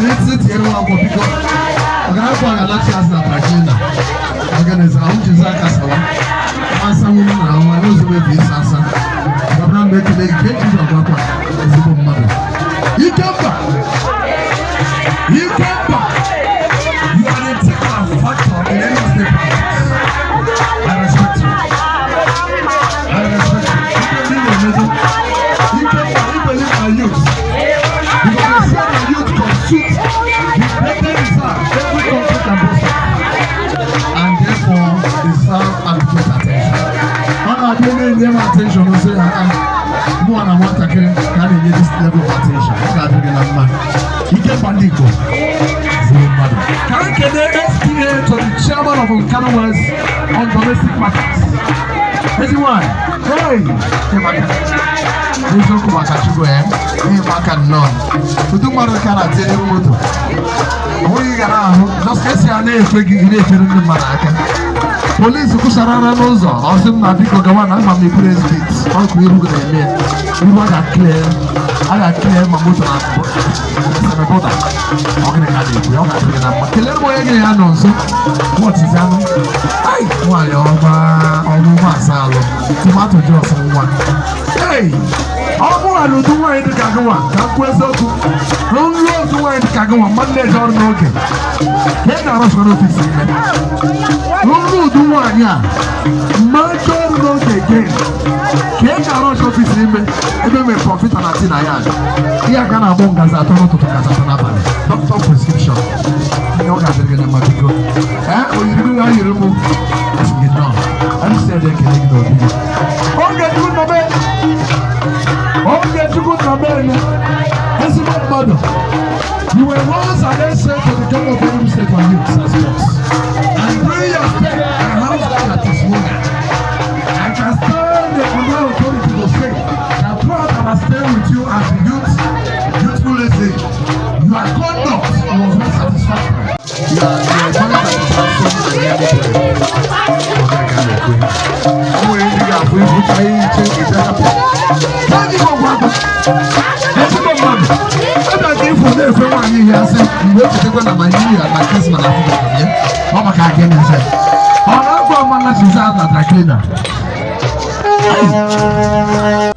let's hear one for people. I'm going to let you ask that again. I'm going to say, I'm just like Kasawa. I'm someone now, I know the way this answer. I'm not making a great use of that one. You come back. You come back. You are the integral factor in any of the parties. I respect you. I respect you. You can live in you can believe my youth. Because they say the youth can shoot with better desire every conflict and process. And therefore, they serve adequate attention. When I didn't give attention, I say, no one I want to get this level of attention. You can Bandico. Can I get the SPA to the chairman of Volcano West on domestic matters? Everyone, hey, Nizo kumakachugo maka none. Utumaro kana tele moto. Oyi gara just kesi ane efegi ire efere ndi maraka. Police kusarara n'ụzọ. Osim na biko gawa na ma me press beat. All ku iru ga eme. Iru ga clear. Aga clear ma moto na sana boda. Ogene ka dey ku. Oga clear na ma. Kele mo yege ya no nso. What is anu? Ai, wa yo ma salo. Tomato juice nwa. Hey! Ọmụ alụdụ nwanyị dị ka gịnwa ka mkpu eziokwu nri otu nwanyị dị ka gịnwa mmadụ na-eje ọrụ n'oge ka ị ga-arụsọ n'ofisi ime nri udu nwanyị a mmadụ ọrụ n'oge gị ka ị ga-arụsọ ofisi ime ebe mere prọfita na tii na ya ihe aka na-agbụ ngazi atọ n'ụtụtụ ngazi atọ n'abalị dọkịta prescription ihe ọ ga-adịrị gị na mma biko oyiri ya yiri mụ esi gị nọ anyị si ede ekele gị n'obi gị oge dịrị nọbe okay, you go to America. As a mother, you were once an essay to the job of Benue State for youth as sports. And bring your step and house that is woman. I can stand the command authority to say that throughout our stay with you as a youthful essay, your conduct was not satisfactory. Your Nigeria,